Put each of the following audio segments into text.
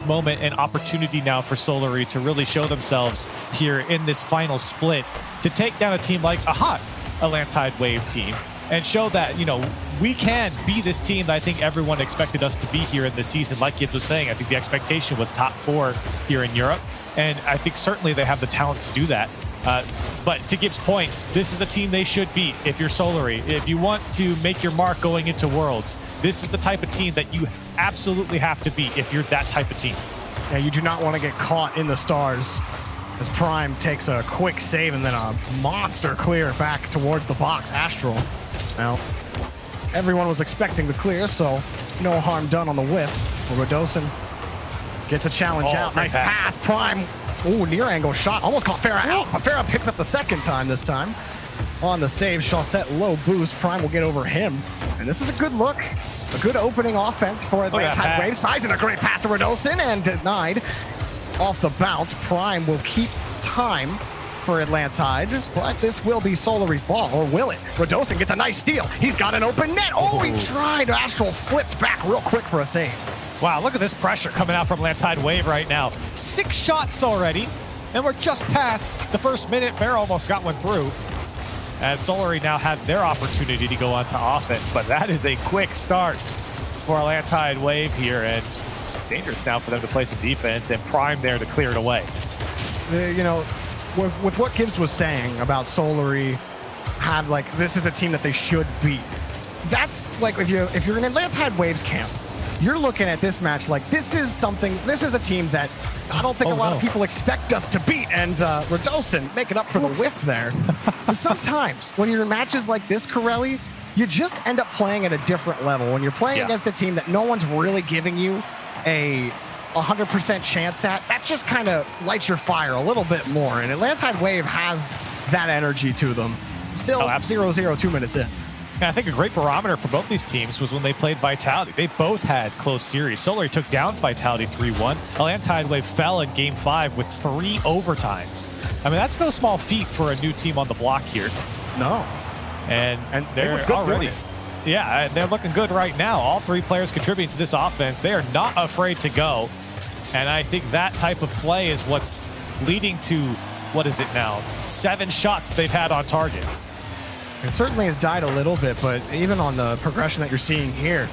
moment and opportunity now for Solary to really show themselves here in this final split to take down a team like a hot Atlantide Wave team and show that, you know, we can be this team that I think everyone expected us to be here in this season. Like Gibbs was saying, I think the expectation was top 4 here in Europe, and I think certainly they have the talent to do that. But to Gibbs' point, this is a team they should beat if you're Solary. If you want to make your mark going into Worlds, this is the type of team that you absolutely have to beat if you're that type of team. Yeah, you do not want to get caught in the stars as Prime takes a quick save and then a monster clear back towards the box. Astral. Now, everyone was expecting the clear, so no harm done on the whiff. Rodosin gets a challenge out. Nice pass. Prime. Ooh, near angle shot. Almost caught Farah out, but Farah picks up the second time this time. On the save, Chaussette low boost. Prime will get over him. And this is a good look. A good opening offense for Atlantide Wave. Size and a great pass to Rodosin and denied off the bounce. Prime will keep time for Atlantide, but this will be Solary's ball, or will it? Rodosin gets a nice steal. He's got an open net. Oh, he tried. Astral flipped back real quick for a save. Wow, look at this pressure coming out from Atlantide Wave right now. 6 shots already, and we're just past the first minute. Bear almost got one through, as Solary now had their opportunity to go on to offense, but that is a quick start for Atlantide Wave here, and dangerous now for them to play some defense, and Prime there to clear it away. You know, with what Gibbs was saying about Solary, had like, this is a team that they should beat. That's like, if you're in Atlantide Wave's camp, you're looking at this match like, this is a team that I don't think a lot of people expect us to beat, and Rodosin making up for the whiff there. But sometimes when you're in matches like this, Corelli, you just end up playing at a different level. When you're playing against a team that no one's really giving you a 100% chance at, that just kind of lights your fire a little bit more. And Atlantide Wave has that energy to them. Still 0-0, 2 minutes in. And I think a great barometer for both these teams was when they played Vitality. They both had close series. Solary took down Vitality 3-1. Atlantide Wave fell in Game 5 with 3 overtimes. I mean, that's no small feat for a new team on the block here. No. And they're already... Yeah, they're looking good right now. All 3 players contributing to this offense. They are not afraid to go. And I think that type of play is what's leading to, what is it now, 7 shots they've had on target. It certainly has died a little bit, but even on the progression that you're seeing here,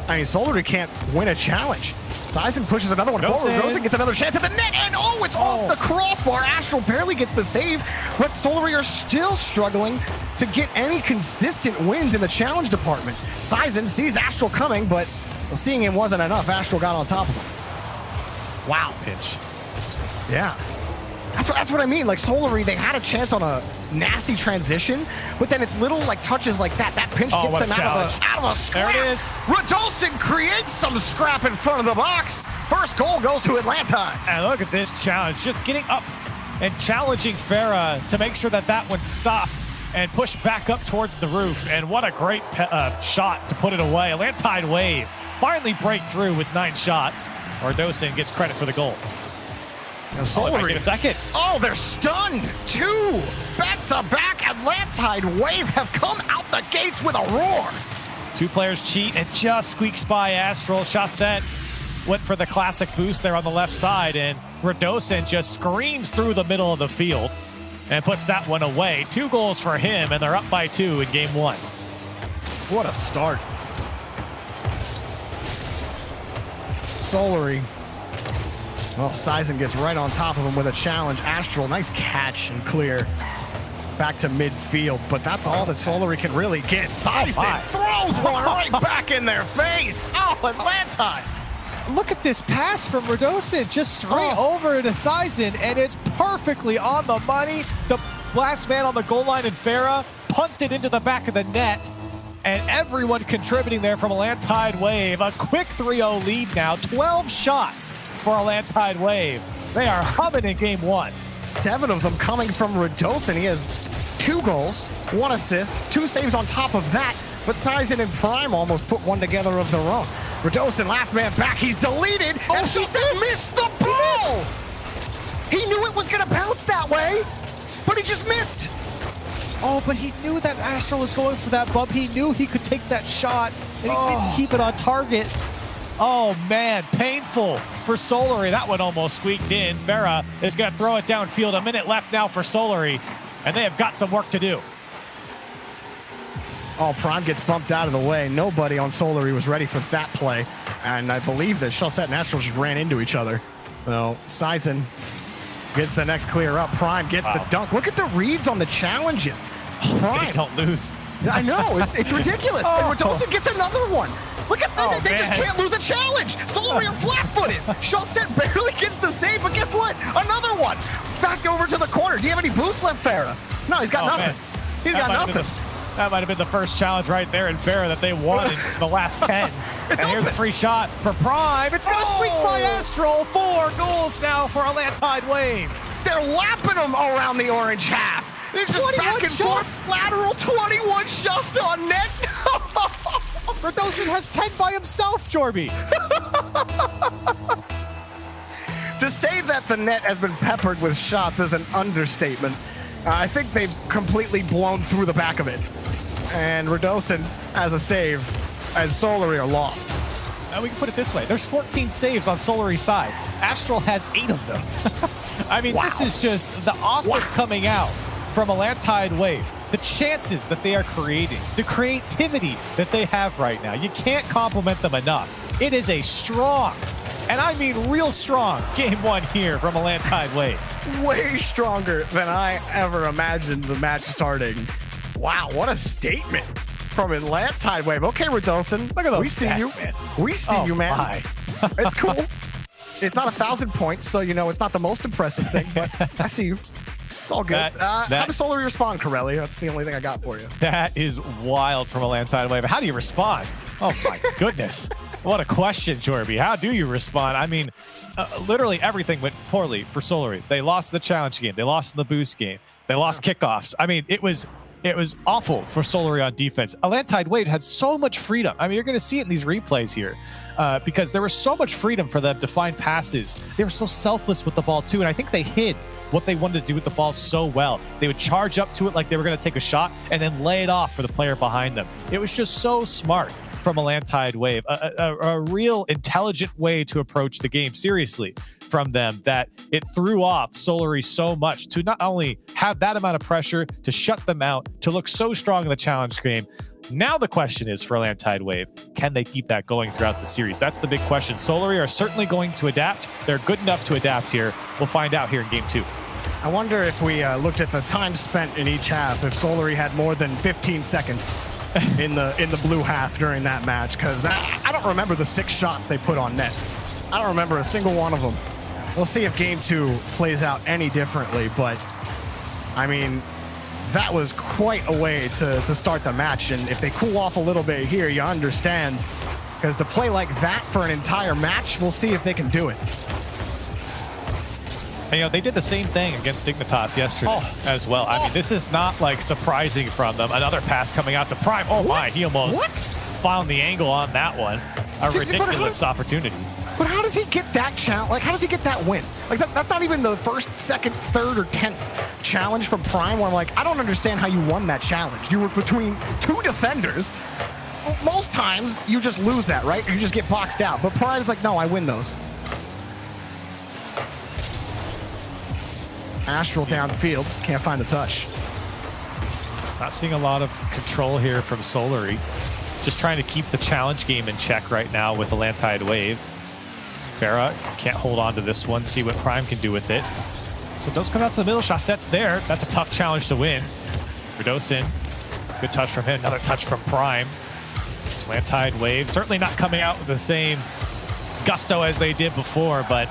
I mean, Solary can't win a challenge. Sizen pushes another one forward. Rosen gets another chance at the net, and it's off the crossbar. Astral barely gets the save, but Solary are still struggling to get any consistent wins in the challenge department. Sizen sees Astral coming, but seeing him wasn't enough. Astral got on top of him. Wow. Pitch. Yeah. That's what I mean. Like, Solary, they had a chance on a nasty transition, but then it's little like touches like that. That pinch gets them out of a scrap. There it is. Rodosin creates some scrap in front of the box. First goal goes to Atlantide. And look at this challenge. Just getting up and challenging Farah to make sure that that one stopped and pushed back up towards the roof. And what a great shot to put it away. Atlantide Wave finally break through with 9 shots. Rodosin gets credit for the goal. Solary in a second. Oh, they're stunned. 2 back-to-back Atlantide Wave have come out the gates with a roar. 2 players cheat and just squeaks by Astral. Chaussette went for the classic boost there on the left side, and Rodosin just screams through the middle of the field and puts that one away. 2 goals for him, and they're up by 2 in Game 1. What a start. Solary. Well, Sizen gets right on top of him with a challenge. Astral, nice catch and clear back to midfield, but that's all that Solary can really get. Sizen throws one right back in their face. Oh, Atlantide. Look at this pass from Rodosin, just straight over to Sizen, and it's perfectly on the money. The last man on the goal line in Farah punted into the back of the net, and everyone contributing there from Atlantide Wave. A quick 3-0 lead now, 12 shots for Atlantide Wave. They are humming in Game 1. 7 of them coming from Rodosin. He has 2 goals, 1 assist, 2 saves on top of that, but Sizen and Prime almost put one together of their own. Rodosin, last man back, he's deleted, and she missed the ball! He knew it was gonna bounce that way, but he just missed. Oh, but he knew that Astral was going for that bump. He knew he could take that shot, and he didn't keep it on target. Oh man, painful for Solary. That one almost squeaked in. Farah is going to throw it downfield. A minute left now for Solary, and they have got some work to do. Oh, Prime gets bumped out of the way. Nobody on Solary was ready for that play. And I believe that Shellset and Astral just ran into each other. So Sizen gets the next clear up. Prime gets the dunk. Look at the reads on the challenges. Prime. They don't lose. I know, it's ridiculous. And Redosa gets another one. Look at that, they just can't lose a challenge. Solary are flat-footed. Shellset barely gets the save, but guess what? Another one. Back over to the corner. Do you have any boost left, Farah? No, he's got nothing. Man. He's got nothing. That might have been the first challenge right there in Farah that they won in the last 10. And here's a free shot for Prime. It's going to squeak by Astral. 4 goals now for Atlantide Wave. They're lapping them around the orange half. They're just back and forth, lateral, 21 shots on net. Redosin has 10 by himself, Jorby. To say that the net has been peppered with shots is an understatement. I think they've completely blown through the back of it. And Redosin has a save as Solary are lost. Now we can put it this way. There's 14 saves on Solary's side. Astral has 8 of them. I mean, this is just the offense coming out from Atlantide Wave. The chances that they are creating, the creativity that they have right now. You can't compliment them enough. It is a strong, and I mean real strong, game one here from Atlantide Wave. Way stronger than I ever imagined the match starting. Wow, what a statement from Atlantide Wave. Okay, Redosin, look at those we see stats, you. Man. We see you, man. It's cool. It's not 1,000 points, so you know it's not the most impressive thing, but I see you. It's all good. How does Solary respond, Corelli? That's the only thing I got for you. That is wild from Atlantide Wave. How do you respond? Oh my goodness. What a question, Jorby. How do you respond? I mean, literally everything went poorly for Solary. They lost the challenge game. They lost in the boost game. They lost kickoffs. I mean, it was awful for Solary on defense. Atlantide Wave had so much freedom. I mean, you're going to see it in these replays here because there was so much freedom for them to find passes. They were so selfless with the ball too, and I think they hid what they wanted to do with the ball so well. They would charge up to it like they were going to take a shot and then lay it off for the player behind them. It was just so smart from Atlantide Wave, a real intelligent way to approach the game seriously from them that it threw off Solary so much to not only have that amount of pressure, to shut them out, to look so strong in the challenge game. Now the question is for Atlantide Wave, can they keep that going throughout the series? That's the big question. Solary are certainly going to adapt. They're good enough to adapt here. We'll find out here in game 2. I wonder if we looked at the time spent in each half, if Solary had more than 15 seconds in the blue half during that match, because I don't remember the 6 shots they put on net. I don't remember a single one of them. We'll see if game 2 plays out any differently, but I mean, that was quite a way to start the match, and if they cool off a little bit here, you understand, because to play like that for an entire match, we'll see if they can do it. And, you know, they did the same thing against Dignitas yesterday as well. I mean, this is not like surprising from them. Another pass coming out to Prime. Oh my, he almost found the angle on that one. A ridiculous opportunity. But how does he get that challenge? Like, how does he get that win? Like, that's not even the first, second, third, or 10th challenge from Prime where I'm like, I don't understand how you won that challenge. You were between 2 defenders. Most times, you just lose that, right? You just get boxed out. But Prime's like, no, I win those. Astral downfield, can't find the touch. Not seeing a lot of control here from Solary. Just trying to keep the challenge game in check right now with Atlantide Wave. Farah can't hold on to this one, see what Prime can do with it. So those come out to the middle, Shassette's there. That's a tough challenge to win. Redosin, good touch from him, another touch from Prime. Atlantide Wave, certainly not coming out with the same gusto as they did before, but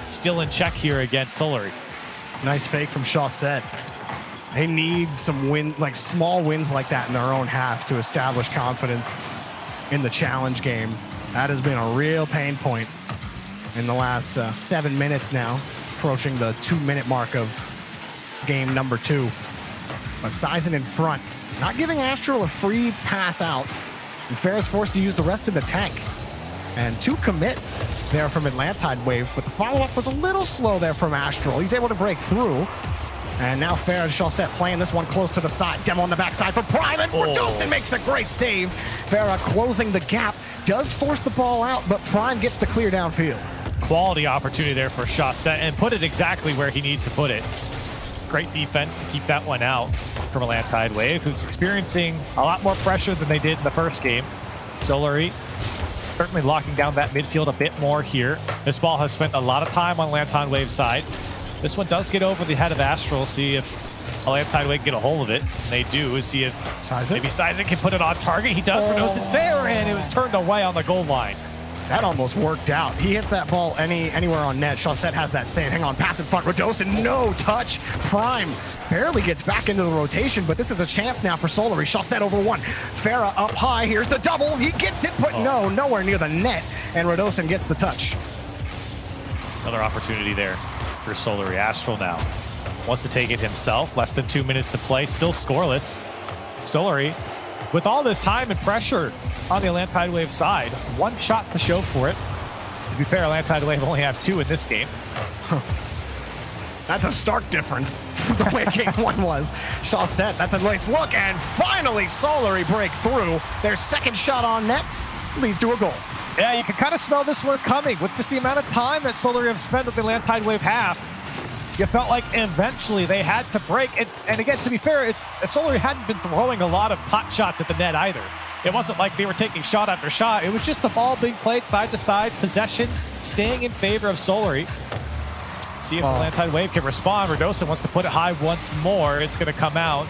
still in check here against Solary. Nice fake from Shasset. They need some small wins like that in their own half to establish confidence in the challenge game. That has been a real pain point in the last 7 minutes now, approaching the 2-minute mark of game number 2. But Sizen in front, not giving Astral a free pass out. And Farah's forced to use the rest of the tank. And 2 commit there from Atlantide Wave, but the follow-up was a little slow there from Astral. He's able to break through. And now Farah and Shasset playing this one close to the side. Demo on the backside for Prime, and Redosin makes a great save. Farah closing the gap, does force the ball out, but Prime gets the clear downfield. Quality opportunity there for Chaussette and put it exactly where he needs to put it. Great defense to keep that one out from Atlantide Wave, who's experiencing a lot more pressure than they did in the first game. Solary certainly locking down that midfield a bit more here. This ball has spent a lot of time on Atlantide Wave's side. This one does get over the head of Astral. See if Atlantide Wave can get a hold of it. And they do. See if maybe Sizen can put it on target. He does. It's there, and it was turned away on the goal line. That almost worked out. He hits that ball anywhere on net. Chaussette has that save. Hang on, pass in front. Radosin, no touch. Prime barely gets back into the rotation, but this is a chance now for Solary. Chaussette over one. Farah up high. Here's the double. He gets it, but no, nowhere near the net. And Radosin gets the touch. Another opportunity there for Solary. Astral now wants to take it himself. Less than 2 minutes to play. Still scoreless. Solary, with all this time and pressure on the Atlantide Wave side, one shot to show for it. To be fair, Atlantide Wave only have 2 in this game. That's a stark difference from the way game 1 was. Chaussette, that's a nice look, and finally Solary break through. Their second shot on net leads to a goal. Yeah, you can kind of smell this one coming with just the amount of time that Solary have spent with the Atlantide Wave half. You felt like eventually they had to break. And again, to be fair, Solary hadn't been throwing a lot of pot shots at the net either. It wasn't like they were taking shot after shot. It was just the ball being played side to side, possession staying in favor of Solary. See if Atlantide Wave can respond. Radosin wants to put it high once more. It's going to come out.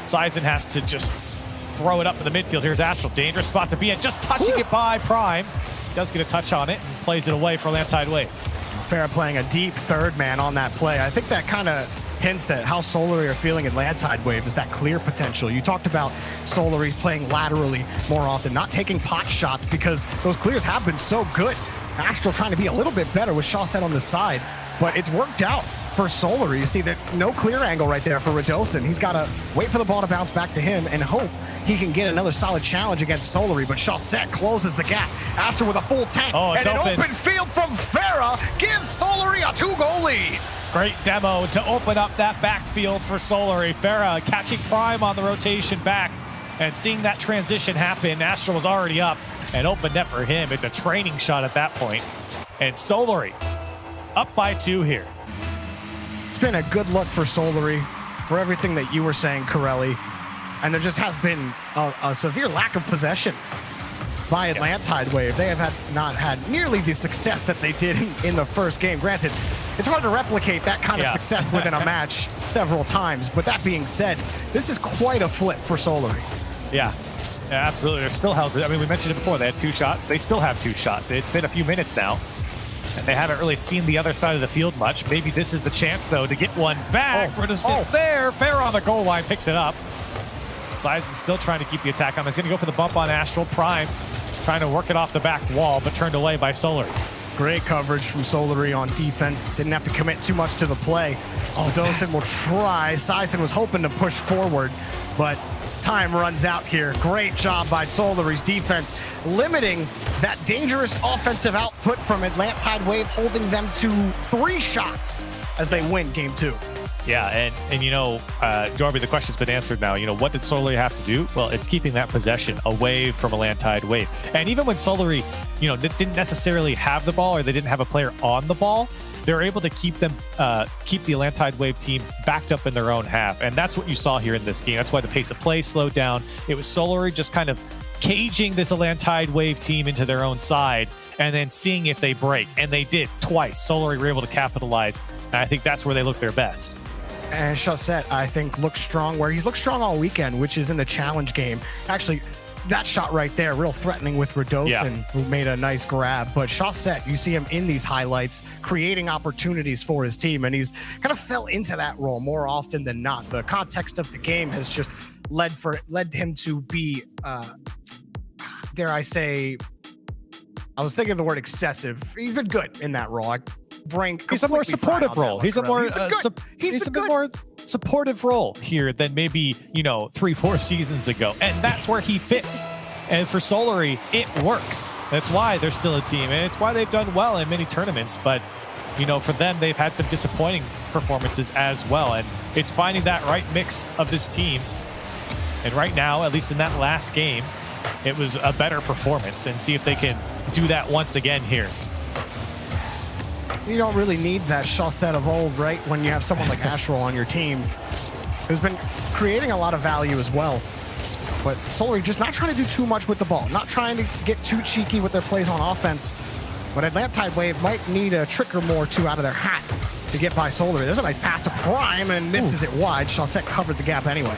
Sizen has to just throw it up in the midfield. Here's Astral. Dangerous spot to be in. Just touching it by Prime. He does get a touch on it and plays it away for Atlantide Wave. Farah playing a deep third man on that play. I think that kind of hints at how Solary are feeling Atlantide Wave, is that clear potential. You talked about Solary playing laterally more often, not taking pot shots because those clears have been so good. Astral trying to be a little bit better with Chaussette on the side, but it's worked out for Solary. You see that no clear angle right there for Radosin. He's got to wait for the ball to bounce back to him and hope he can get another solid challenge against Solary, but Chaussette closes the gap. Astral with a full tank, and an open field from Farah gives Solary a 2-goal lead. Great demo to open up that backfield for Solary. Farah catching Prime on the rotation back and seeing that transition happen. Astral was already up and open net for him. It's a training shot at that point. And Solary up by 2 here. It's been a good look for Solary for everything that you were saying, Corelli. And there just has been a severe lack of possession by Atlantide Wave. They have not had nearly the success that they did in the first game. Granted, it's hard to replicate that kind of success within a match several times. But that being said, this is quite a flip for Solary. Yeah, absolutely. They're still held. I mean, we mentioned it before. They had 2 shots. They still have 2 shots. It's been a few minutes now, and they haven't really seen the other side of the field much. Maybe this is the chance, though, to get one back. It's there. Farah on the goal line picks it up. Sizen's still trying to keep the attack on. He's going to go for the bump on Astral. Prime trying to work it off the back wall, but turned away by Solary. Great coverage from Solary on defense. Didn't have to commit too much to the play. Radosin will try. Sizen was hoping to push forward, but time runs out here. Great job by Solary's defense, limiting that dangerous offensive output from Atlantide Wave, holding them to 3 shots as they win game 2. Yeah, and you know, Jorby, the question's been answered now. You know, what did Solary have to do? Well, it's keeping that possession away from Atlantide Wave. And even when Solary, you know, didn't necessarily have the ball or they didn't have a player on the ball, they're able to keep the Atlantide Wave team backed up in their own half. And that's what you saw here in this game. That's why the pace of play slowed down. It was Solary just kind of caging this Atlantide Wave team into their own side and then seeing if they break. And they did twice. Solary were able to capitalize. And I think that's where they look their best. And Chaussette, I think, looks strong where he's looked strong all weekend, which is in the challenge game. Actually, that shot right there, real threatening with Radosin, who made a nice grab. But Chaussette, you see him in these highlights, creating opportunities for his team, and he's kind of fell into that role more often than not. The context of the game has just led him to be, dare I say, I was thinking of the word excessive. He's been good in that role. He's a more supportive role. He's a more supportive role here than maybe, you know, 3-4 seasons ago. And that's where he fits. And for Solary, it works. That's why they're still a team. And it's why they've done well in many tournaments. But, you know, for them, they've had some disappointing performances as well. And it's finding that right mix of this team. And right now, at least in that last game, it was a better performance, and see if they can do that once again here. You don't really need that Chaussette of old, right? When you have someone like Astral on your team, who's been creating a lot of value as well. But Solary just not trying to do too much with the ball, not trying to get too cheeky with their plays on offense. But Atlantide Wave might need a trick or more or two out of their hat to get by Solary. There's a nice pass to Prime, and misses it wide. Chaussette covered the gap anyway.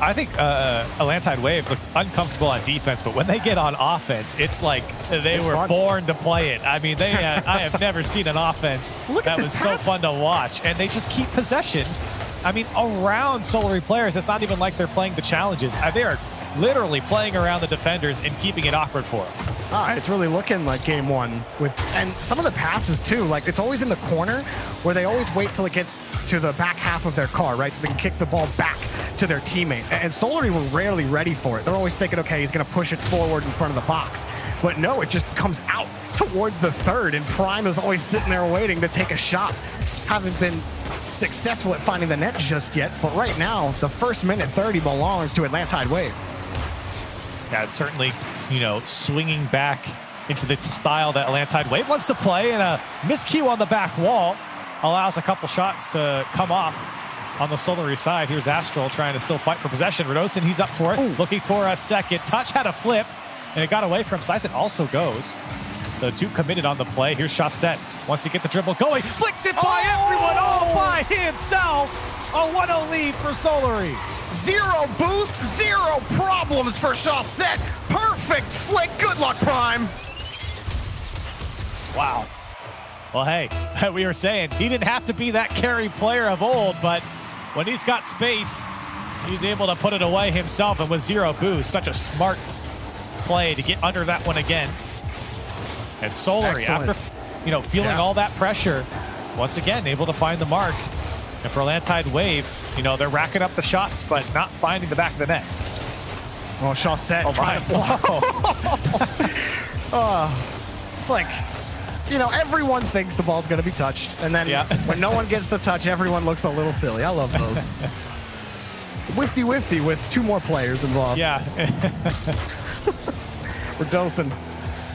I think Atlantide Wave looked uncomfortable on defense, but when they get on offense, it's like they were fun. born to play it. I mean, I have never seen an offense that was so fun to watch, and they just keep possession. I mean, around Solary players, it's not even like they're playing the challenges. They are literally playing around the defenders and keeping it awkward for them. It's really looking like game one and some of the passes too, like it's always in the corner where they always wait till it gets to the back half of their car, right? So they can kick the ball back to their teammate. And Solary were rarely ready for it. They're always thinking, okay, he's gonna push it forward in front of the box. But no, it just comes out towards the third, and Prime is always sitting there waiting to take a shot. Haven't been successful at finding the net just yet, but right now, the first minute 30 belongs to Atlantide Wave. Yeah, it's certainly, you know, swinging back into the style that Atlantide Wave wants to play, and a miscue on the back wall allows a couple shots to come off on the Solary side. Here's Astral trying to still fight for possession. Redosin, he's up for it, looking for a second touch, had a flip, and it got away from Sizen. Also goes. So two committed on the play. Here's Chaussette, wants to get the dribble going, flicks it by everyone all by himself. A 1-0 lead for Solary. Zero boost, zero problems for Chaussette. Perfect flick. Good luck, Prime. Wow. Well, hey, we were saying he didn't have to be that carry player of old, but when he's got space, he's able to put it away himself, and with zero boost, such a smart play to get under that one again. And Solary, after feeling all that pressure, once again able to find the mark. And for Atlantide Wave, they're racking up the shots, but not finding the back of the net. Well, Chaussette trying to block. It's like, everyone thinks the ball's going to be touched. And then when no one gets the touch, everyone looks a little silly. I love those. Wifty with two more players involved. Yeah. Redosin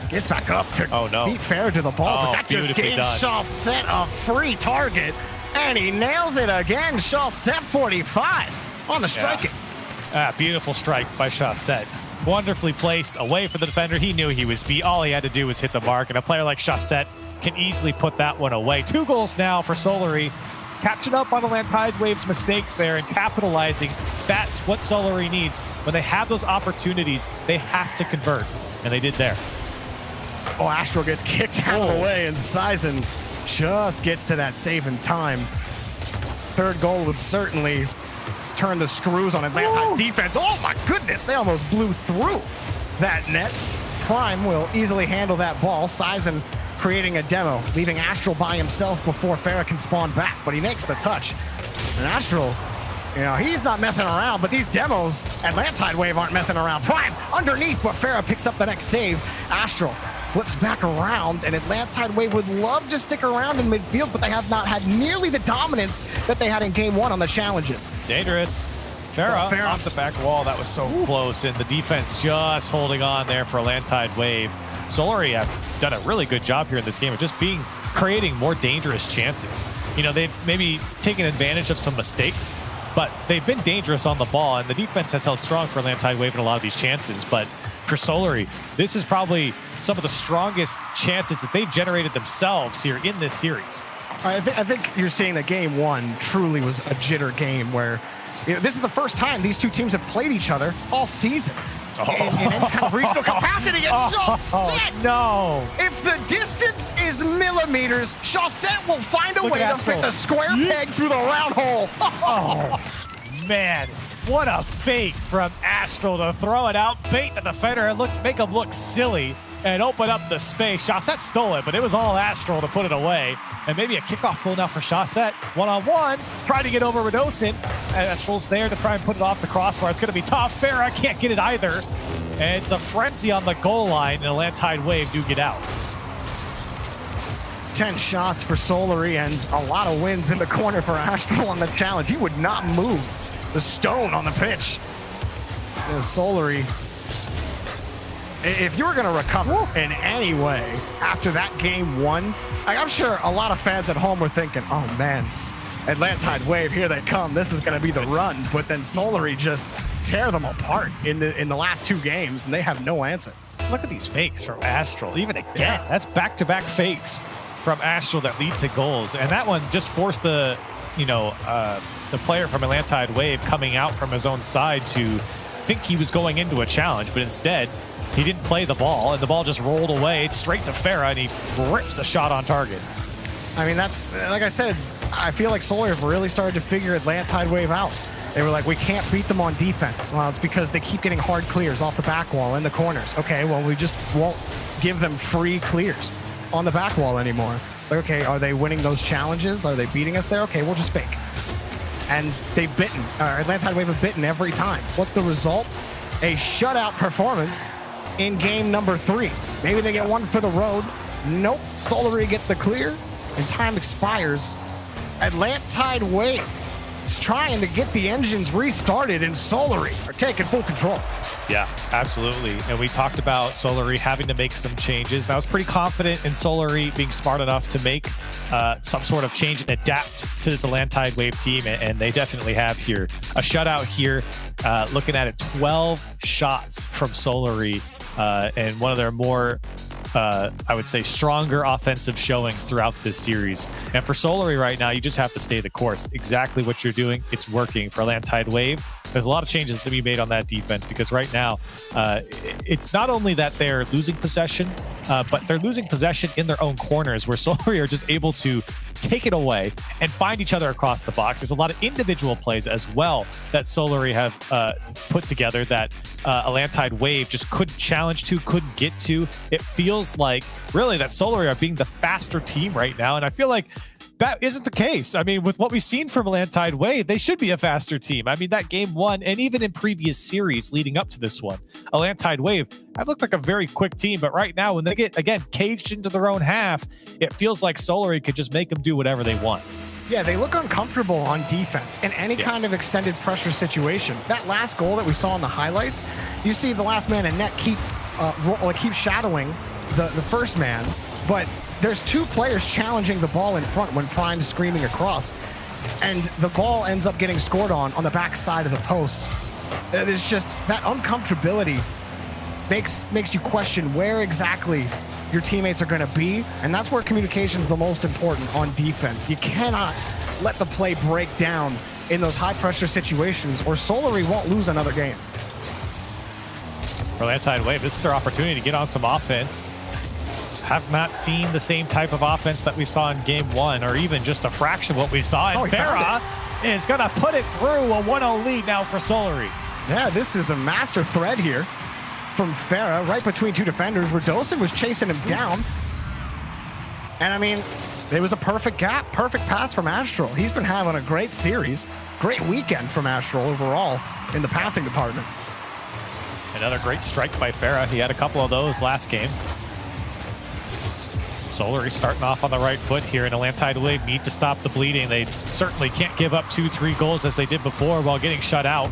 gets back up to beat fair to the ball, but that just gave Chaussette a free target. And he nails it again. Chaussette 45 on the striking. Beautiful strike by Chaussette. Wonderfully placed away from the defender. He knew he was beat. All he had to do was hit the mark, and a player like Chaussette can easily put that one away. 2 goals now for Solary. Catching up on Atlantide Wave's mistakes there and capitalizing. That's what Solary needs. When they have those opportunities, they have to convert, and they did there. Oh, Astral gets kicked out of the way, and Sizen just gets to that save in time. Third goal would certainly turn the screws on Atlantide's defense. Oh my goodness, they almost blew through that net. Prime will easily handle that ball. Sizen creating a demo, leaving Astral by himself before Farah can spawn back, but he makes the touch. And Astral, he's not messing around, but these demos, Atlantide Wave aren't messing around. Prime underneath, but Farah picks up the next save. Astral flips back around, and Atlantide Wave would love to stick around in midfield, but they have not had nearly the dominance that they had in game 1 on the challenges. Dangerous. Farah off the back wall. That was so close, and the defense just holding on there for Atlantide Wave. Solary have done a really good job here in this game of just creating more dangerous chances. They've maybe taken advantage of some mistakes, but they've been dangerous on the ball, and the defense has held strong for Atlantide Wave in a lot of these chances. But for Solary, this is probably some of the strongest chances that they've generated themselves here in this series. I think you're seeing that game 1 truly was a jitter game where this is the first time these two teams have played each other all season. In any kind of regional capacity, and Chaussette! No! If the distance is millimeters, Chaussette will find a way to fit the square peg through the round hole. Oh, man. What a fake from Astral to throw it out, bait the defender, and make him look silly, and open up the space. Chaussette stole it, but it was all Astral to put it away. And maybe a kickoff goal now for Chaussette. One-on-one, trying to get over Redosin. And Astral's there to try and put it off the crossbar. It's going to be tough. Farah can't get it either. And it's a frenzy on the goal line, and Atlantide Wave do get out. 10 shots for Solary and a lot of wins in the corner for Astral on the challenge. He would not move the stone on the pitch. As Solary if you were going to recover in any way after that game one, I'm sure a lot of fans at home were thinking, oh man, Atlantide Wave, here they come. This is going to be the run. But then Solary just tear them apart in the last 2 games, and they have no answer. Look at these fakes from Astral. Even again, that's back-to-back fakes from Astral that lead to goals. And that one just forced the player from Atlantide Wave coming out from his own side to think he was going into a challenge, but instead he didn't play the ball, and the ball just rolled away straight to Farah, and he rips a shot on target. I mean, that's, like I said, I feel like Solary have really started to figure Atlantide Wave out. They were like, we can't beat them on defense. Well, it's because they keep getting hard clears off the back wall in the corners. Okay, well, we just won't give them free clears on the back wall anymore. It's like, okay, are they winning those challenges? Are they beating us there? Okay, we'll just fake. And they've bitten, Atlantide Wave have bitten every time. What's the result? A shutout performance in game number 3. Maybe they get one for the road. Nope, Solary get the clear, and time expires. Atlantide Wave is trying to get the engines restarted, and Solary are taking full control. Yeah, absolutely. And we talked about Solary having to make some changes. And I was pretty confident in Solary being smart enough to make some sort of change and adapt to this Atlantide Wave team, and they definitely have here. A shutout here, looking at it, 12 shots from Solary, and one of their more I would say stronger offensive showings throughout this series. And for Solary right now, you just have to stay the course. Exactly what you're doing, it's working. For Atlantide Wave, there's a lot of changes to be made on that defense, because right now it's not only that they're losing possession, but they're losing possession in their own corners, where Solary are just able to take it away and find each other across the box. There's a lot of individual plays as well that Solary have put together that Atlantide Wave just couldn't challenge to, couldn't get to. It feels like really that Solary are being the faster team right now, and I feel like that isn't the case. I mean, with what we've seen from Atlantide Wave, they should be a faster team. I mean, that game one, and even in previous series leading up to this one, Atlantide Wave have looked like a very quick team. But right now, when they get, again, caged into their own half, it feels like Solary could just make them do whatever they want. Yeah, they look uncomfortable on defense in any kind of extended pressure situation. That last goal that we saw in the highlights, you see the last man in net keep shadowing the first man, but there's 2 players challenging the ball in front when Prime's screaming across, and the ball ends up getting scored on the back side of the posts. There's just that uncomfortability makes you question where exactly your teammates are going to be, and that's where communication is the most important on defense. You cannot let the play break down in those high-pressure situations, or Solary won't lose another game. For Atlantide Wave, this is their opportunity to get on some offense. Have not seen the same type of offense that we saw in game 1, or even just a fraction of what we saw. And Farah is going to put it through. A 1-0 lead now for Solary. Yeah, this is a master thread here from Farah, right between 2 defenders. Radosin was chasing him down. And I mean, it was a perfect gap, perfect pass from Astral. He's been having a great series, great weekend from Astral overall in the passing department. Another great strike by Farah. He had a couple of those last game. Solary starting off on the right foot here, and Atlantide Wave need to stop the bleeding. They certainly can't give up 2-3 goals as they did before while getting shut out.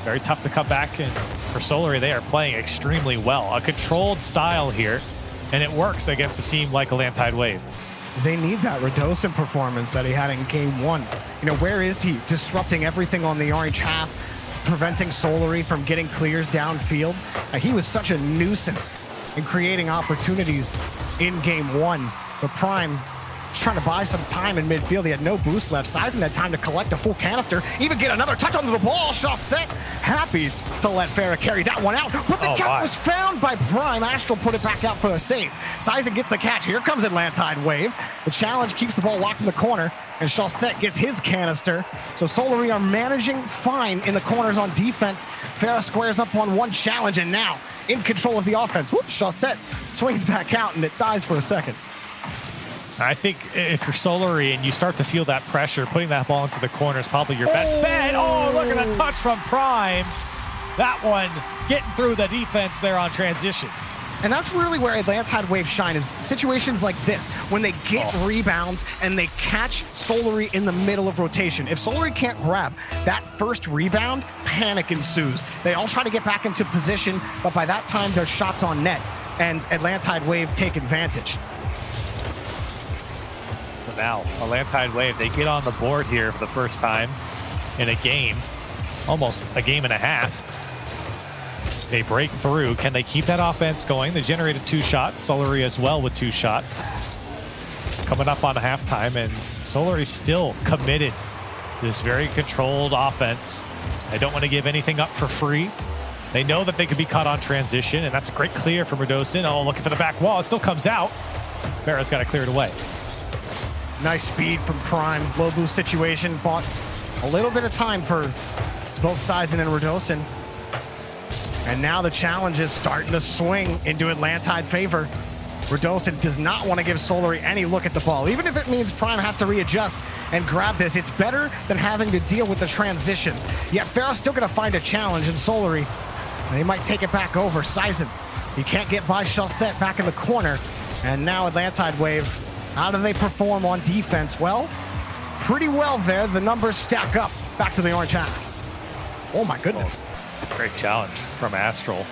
Very tough to come back, and for Solary, they are playing extremely well. A controlled style here, and it works against a team like Atlantide Wave. They need that Radosin performance that he had in game 1. You know, where is he? Disrupting everything on the orange half, preventing Solary from getting clears downfield. He was such a nuisance in creating opportunities in game 1. But Prime was trying to buy some time in midfield. He had no boost left. Sizing that time to collect a full canister, even get another touch onto the ball. Chaussette happy to let Farah carry that one out. But the catch was found by Prime. Astral put it back out for a save. Sizing gets the catch. Here comes Atlantide Wave. The challenge keeps the ball locked in the corner, and Chaussette gets his canister. So Solary are managing fine in the corners on defense. Farah squares up on one challenge, and now in control of the offense. Whoops, Chaussette swings back out, and it dies for a second. I think if you're Solary and you start to feel that pressure, putting that ball into the corner is probably your best bet. Oh, look at the touch from Prime. That one getting through the defense there on transition. And that's really where Atlantide Wave shine, is situations like this, when they get rebounds and they catch Solary in the middle of rotation. If Solary can't grab that first rebound, panic ensues. They all try to get back into position, but by that time, their shots on net, and Atlantide Wave take advantage. So now, Atlantide Wave, they get on the board here for the first time in a game, almost a game and a half. They break through. Can they keep that offense going? They generated 2 shots. Solary as well with 2 shots. Coming up on halftime, and Solary still committed to this very controlled offense. They don't want to give anything up for free. They know that they could be caught on transition, and that's a great clear from Redosin. Oh, looking for the back wall. It still comes out. Farah's got to clear it away. Nice speed from Prime. Low boost situation. Bought a little bit of time for both Sizen and Redosin. And now the challenge is starting to swing into Atlantide favor. Redosin does not want to give Solary any look at the ball. Even if it means Prime has to readjust and grab this, it's better than having to deal with the transitions. Yet Farah's still going to find a challenge, and Solary, they might take it back over. Sizen, he can't get by Chaussette back in the corner. And now Atlantide Wave, how do they perform on defense? Well, pretty well there. The numbers stack up. Back to the orange half. Oh my goodness. Great challenge from Astral.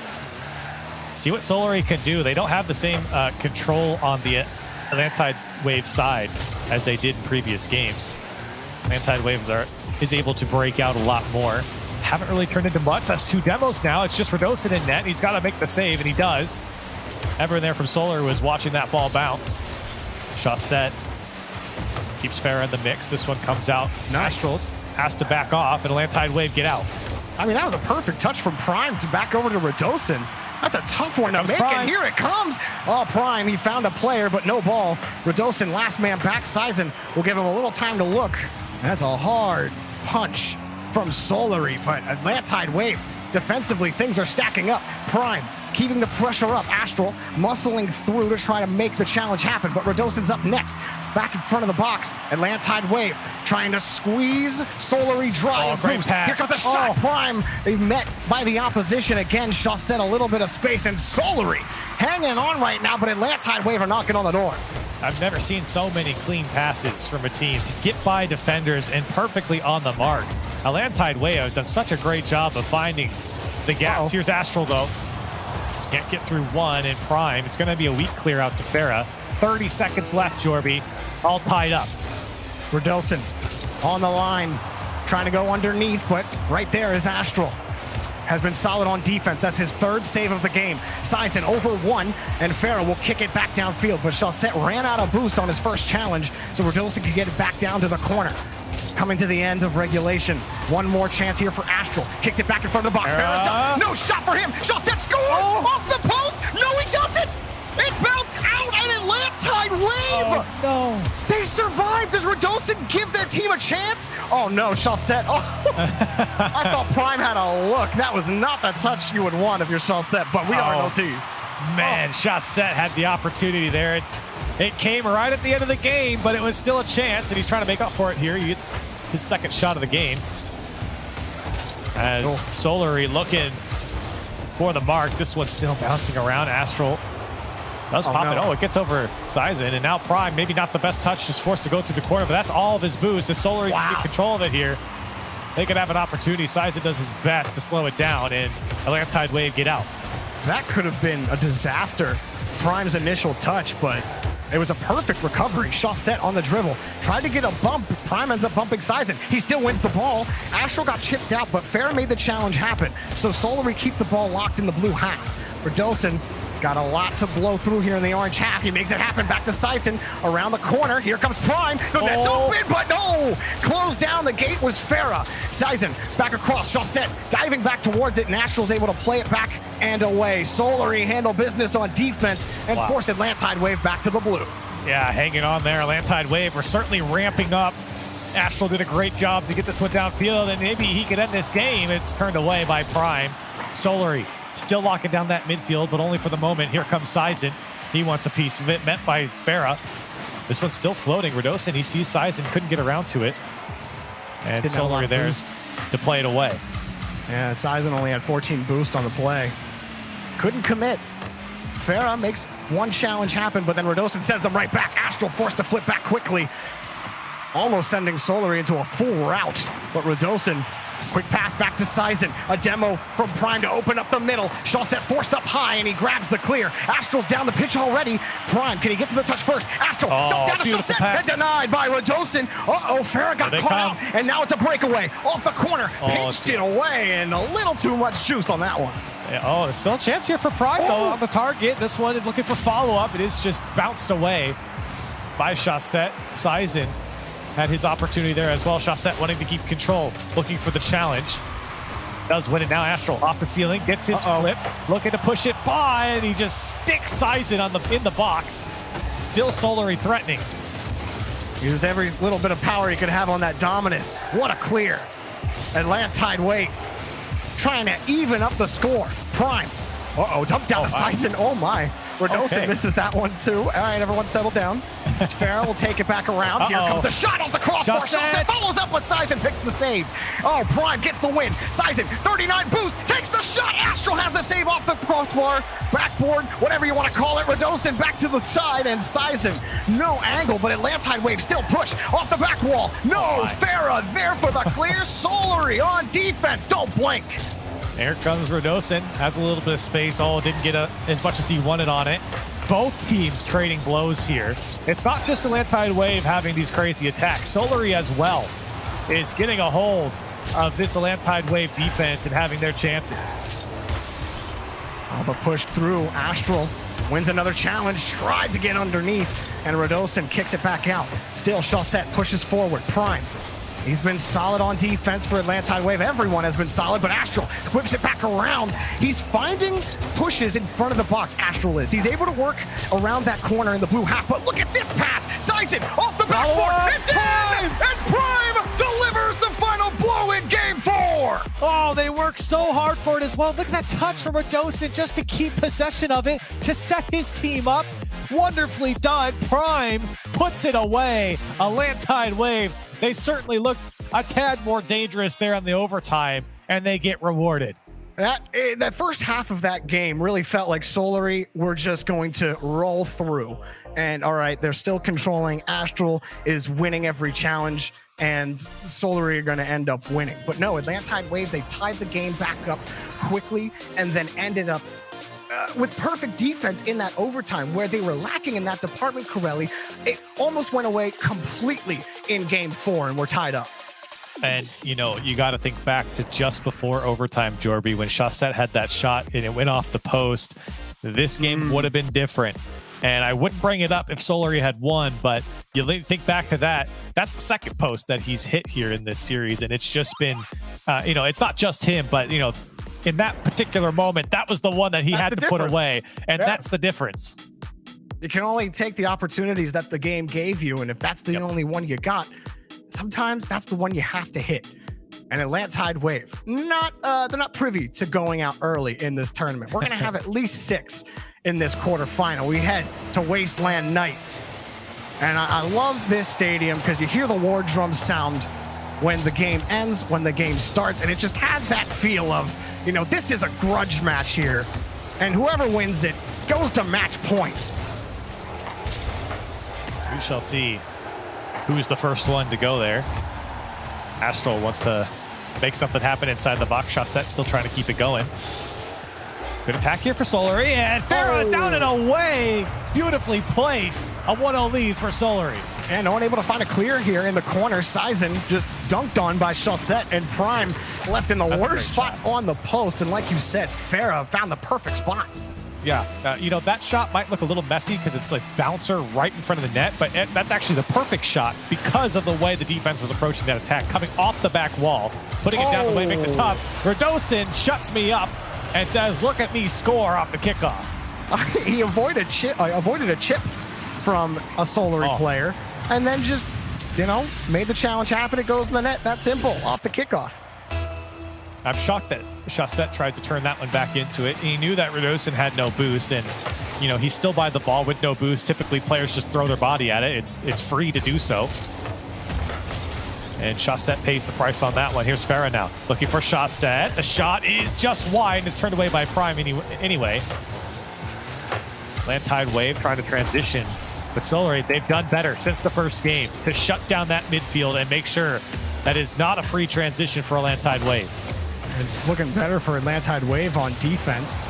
See what Solary can do. They don't have the same control on the Atlantide Wave side as they did in previous games. Atlantide Waves is able to break out a lot more. Haven't really turned into much. That's 2 demos now. It's just Redosin in net. He's got to make the save, and he does. Everyone there from Solary was watching that ball bounce. Chaussette keeps Farah in the mix. This one comes out. Nice. Astral has to back off, and Atlantide Wave get out. I mean, that was a perfect touch from Prime to back over to Redosin. That's a tough one to make, and here it comes. Oh, Prime, he found a player, but no ball. Redosin, last man back. Sizen will give him a little time to look. That's a hard punch from Solary, but Atlantide Wave, defensively, things are stacking up. Prime keeping the pressure up. Astral muscling through to try to make the challenge happen, but Redosin's up next. Back in front of the box, Atlantide Wave trying to squeeze Solary dry. Great pass. Here comes the shot. Prime, they met by the opposition again. Chaussette a little bit of space, and Solary hanging on right now, but Atlantide Wave are knocking on the door. I've never seen so many clean passes from a team to get by defenders and perfectly on the mark. Atlantide Wave have done such a great job of finding the gaps. Here's Astral, though. Can't get through one in Prime. It's going to be a weak clear out to Farah. 30 seconds left, Jorby. All tied up. Redosin on the line, trying to go underneath, but right there is Astral. Has been solid on defense. That's his 3rd save of the game. Sizen over 1, and Farah will kick it back downfield, but Chaussette ran out of boost on his first challenge, so Redosin can get it back down to the corner. Coming to the end of regulation. One more chance here for Astral. Kicks it back in front of the box. Farah's up. No shot for him. Chaussette scores off the post. No, he doesn't. It bounced out, and Atlantide Wave. Oh, no. They survived. Does Redosin give their team a chance? Oh, no, Chaussette. Oh. I thought Prime had a look. That was not the touch you would want if you're Chaussette, but we are LT. Man, Chaussette had the opportunity there. It came right at the end of the game, but it was still a chance, and he's trying to make up for it here. He gets his 2nd shot of the game. As Solary looking for the mark. This one's still bouncing around. Astral does pop it. Oh, it gets over Sizen, and now Prime, maybe not the best touch, just forced to go through the corner, but that's all of his boost. If Solary can get control of it here, they could have an opportunity. Sizen does his best to slow it down, and Atlantide Wave get out. That could have been a disaster. Prime's initial touch, but it was a perfect recovery. Chaussette on the dribble. Tried to get a bump. Prime ends up bumping Sizen. He still wins the ball. Astral got chipped out, but Farah made the challenge happen. So Solary keep the ball locked in the blue half. Redosin has got a lot to blow through here in the orange half. He makes it happen. Back to Sizen. Around the corner. Here comes Prime. The net's open, but no! Closed down. The gate was Farah. Sizen back across. Chaussette diving back towards it, and Astral's able to play it back and away. Solary handle business on defense and force Atlantide Wave back to the blue. Yeah, hanging on there. Atlantide Wave are certainly ramping up. Astral did a great job to get this one downfield, and maybe he could end this game. It's turned away by Prime. Solary still locking down that midfield, but only for the moment. Here comes Sizen. He wants a piece of it, met by Farah. This one's still floating. Redosin, he sees Sizen, couldn't get around to it. And Solary there to play it away. Yeah, Sizen only had 14 boost on the play. Couldn't commit. Farah makes one challenge happen, but then Radosin sends them right back. Astral forced to flip back quickly, almost sending Solary into a full rout. But Radosin, quick pass back to Sizen. A demo from Prime to open up the middle. Shawset forced up high, and he grabs the clear. Astral's down the pitch already. Prime, can he get to the touch first? Astral, dumped down to Shawset, and denied by Radosin. Uh-oh, Farah got caught out, and now it's a breakaway. Off the corner, pinched it away, and a little too much juice on that one. Oh, there's still a chance here for Prime, though, on the target. This one is looking for follow-up. It is just bounced away by Shawset. Sizen had his opportunity there as well. Shawset wanting to keep control, looking for the challenge. Does win it now. Astral off the ceiling, gets his flip, looking to push it by, and he just sticks Sizen in the box. Still Solary threatening. Used every little bit of power he could have on that Dominus. What a clear. Atlantide wave, trying to even up the score. Prime, dumped down to Sizen. Oh my. Radosin misses that one too. All right, everyone settle down. As Farah will take it back around. Here comes the shot off the crossbar. Shawset follows up, but Sizen picks the save. Oh, Prime gets the win. Sizen, 39 boost, takes the shot. Astral has the save off the crossbar, backboard, whatever you want to call it. Radosin back to the side, and Sizen, no angle, but Atlantide wave still push off the back wall. No, Farah there for the clear. Solary on defense. Don't blink. Here comes Radosin, has a little bit of space. Didn't get as much as he wanted on it. Both teams trading blows here. It's not just Atlantide Wave having these crazy attacks. Solary as well is getting a hold of this Atlantide Wave defense and having their chances. Alba pushed through. Astral wins another challenge, tried to get underneath, and Radosin kicks it back out. Still, Shawset pushes forward. Prime, he's been solid on defense for Atlantide Wave. Everyone has been solid, but Astral whips it back around. He's finding pushes in front of the box. Astral is. He's able to work around that corner in the blue half, but look at this pass. Sizen off the backboard. It's in! And Prime delivers the final blow in Game 4. Oh, they work so hard for it as well. Look at that touch from Radosin just to keep possession of it, to set his team up. Wonderfully done. Prime puts it away. Atlantide Wave, they certainly looked a tad more dangerous there on the overtime, and they get rewarded. That first half of that game really felt like Solary were just going to roll through. And all right, they're still controlling. Astral is winning every challenge, and Solary are going to end up winning. But no, Atlantide Wave, they tied the game back up quickly and then ended up with perfect defense in that overtime, where they were lacking in that department. Corelli, it almost went away completely in Game 4, and we're tied up. And, you know, you got to think back to just before overtime, Jorby, when Shawset had that shot and it went off the post. This game would have been different. And I wouldn't bring it up if Solary had won, but you think back to that. That's the second post that he's hit here in this series. And it's just been, you know, it's not just him, but, you know, in that particular moment, that was the one that he had to put away. And that's the difference. You can only take the opportunities that the game gave you. And if that's the only one you got, sometimes that's the one you have to hit. And Atlantide Wave, they're not privy to going out early in this tournament. We're going to have at least 6 in this quarterfinal. We head to Wasteland Night. And I love this stadium because you hear the war drums sound when the game ends, when the game starts, and it just has that feel of, you know, this is a grudge match here. And whoever wins it goes to match point. We shall see who's the first one to go there. Astral wants to make something happen inside the box. Shawset still trying to keep it going. Good attack here for Solary, and Farah down and away. Beautifully placed. A 1-0 lead for Solary. And no one able to find a clear here in the corner. Sizen just dunked on by Shawset, and Prime left in the worst spot on the post. And like you said, Farah found the perfect spot. Yeah, you know, that shot might look a little messy because it's like bouncer right in front of the net, but that's actually the perfect shot because of the way the defense was approaching that attack, coming off the back wall, putting it down the way, makes it tough. Radosin shuts me up and says, look at me score off the kickoff. He avoided a chip from a Solary player, and then just, you know, made the challenge happen. It goes in the net. That simple, off the kickoff. I'm shocked that Shawset tried to turn that one back into it. He knew that Radosin had no boost, and, you know, he's still by the ball with no boost. Typically, players just throw their body at it. It's free to do so. And Shawset pays the price on that one. Here's Farah now, looking for Shawset. The shot is just wide and is turned away by Prime anyway. Atlantide Wave trying to transition. But Solary, they've done better since the first game to shut down that midfield and make sure that is not a free transition for Atlantide Wave. It's looking better for Atlantide Wave on defense.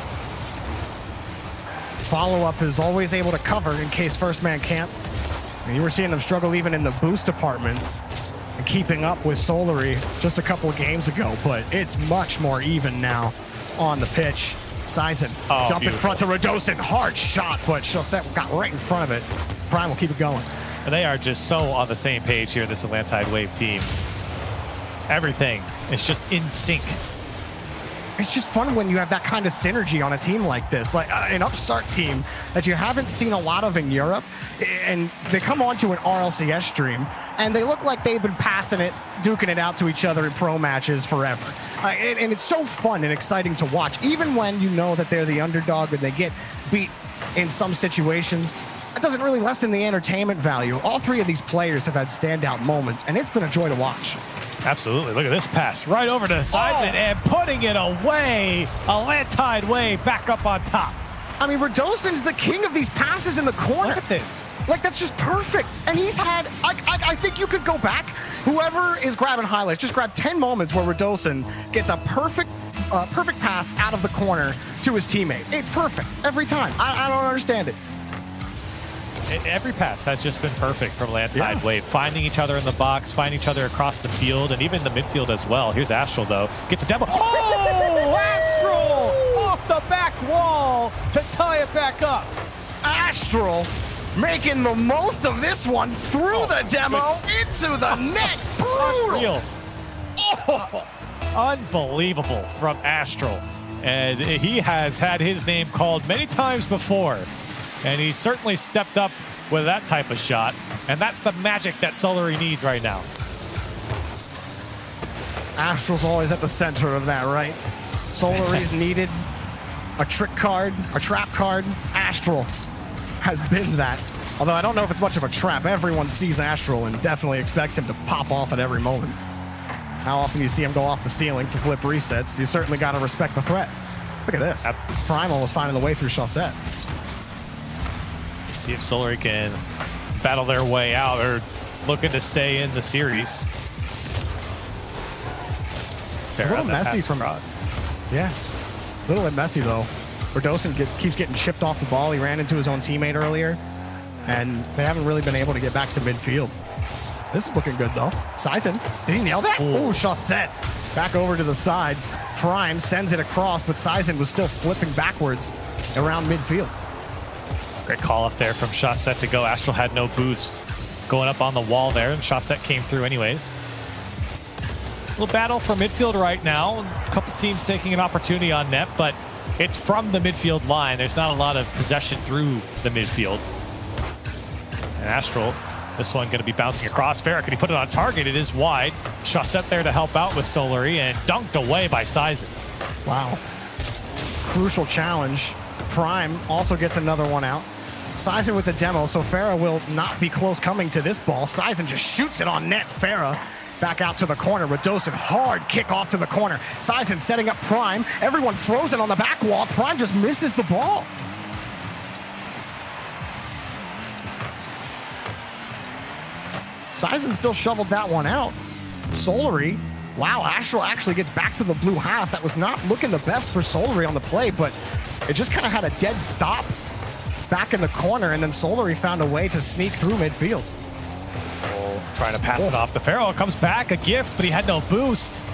Follow-up is always able to cover in case first man can't. And you were seeing them struggle even in the boost department and keeping up with Solary just a couple of games ago, but it's much more even now on the pitch. Sizen jump in front to Radosin, hard shot, but Chaussette got right in front of it. Prime will keep it going. And they are just so on the same page here, this Atlantide Wave team. Everything is just in sync. It's just fun when you have that kind of synergy on a team like this, like an upstart team that you haven't seen a lot of in Europe, and they come onto an RLCS stream and they look like they've been passing it, duking it out to each other in pro matches forever. And it's so fun and exciting to watch, even when you know that they're the underdog and they get beat in some situations. It doesn't really lessen the entertainment value. All three of these players have had standout moments, and it's been a joy to watch. Absolutely. Look at this pass right over to Sizen and putting it away. Atlantide Wave back up on top. I mean, Radosin's the king of these passes in the corner. Look at this. Like, that's just perfect. And he's had, I think you could go back. Whoever is grabbing highlights, just grab 10 moments where Radosin gets a perfect pass out of the corner to his teammate. It's perfect every time. I don't understand it. Every pass has just been perfect from Atlantide Wave. Finding each other in the box, finding each other across the field, and even the midfield as well. Here's Astral, though. Gets a demo. Oh! Astral! Off the back wall to tie it back up. Astral making the most of this one through the demo into the net. Brutal! Unreal. Unbelievable from Astral. And he has had his name called many times before. And he certainly stepped up with that type of shot. And that's the magic that Solary needs right now. Astral's always at the center of that, right? Solary's needed a trick card, a trap card. Astral has been that. Although I don't know if it's much of a trap. Everyone sees Astral and definitely expects him to pop off at every moment. How often you see him go off the ceiling for flip resets, you certainly got to respect the threat. Look at this. Primal was finding the way through Chaussette. See if Solary can battle their way out or looking to stay in the series. A little messy from Roz. Yeah, a little bit messy though. Radosin keeps getting chipped off the ball. He ran into his own teammate earlier, and they haven't really been able to get back to midfield. This is looking good though. Sizen, did he nail that? Oh, Chaussette back over to the side. Prime sends it across, but Sizen was still flipping backwards around midfield. Great call off there from Chaussette to go. Astral had no boost going up on the wall there, and Chaussette came through anyways. A little battle for midfield right now. A couple teams taking an opportunity on net, but it's from the midfield line. There's not a lot of possession through the midfield. And Astral, this one going to be bouncing across. Farah, can he put it on target? It is wide. Chaussette there to help out with Solary, and dunked away by Sizen. Wow. Crucial challenge. Prime also gets another one out. Sizen with the demo, so Farah will not be close coming to this ball. Sizen just shoots it on net. Farah back out to the corner. Radosin, hard kick off to the corner. Sizen setting up Prime. Everyone frozen on the back wall. Prime just misses the ball. Sizen still shoveled that one out. Solary, wow, Astral actually gets back to the blue half. That was not looking the best for Solary on the play, but it just kind of had a dead stop back in the corner, and then Solary found a way to sneak through midfield. Trying to pass it off to Farrell. It comes back, a gift, but he had no boost.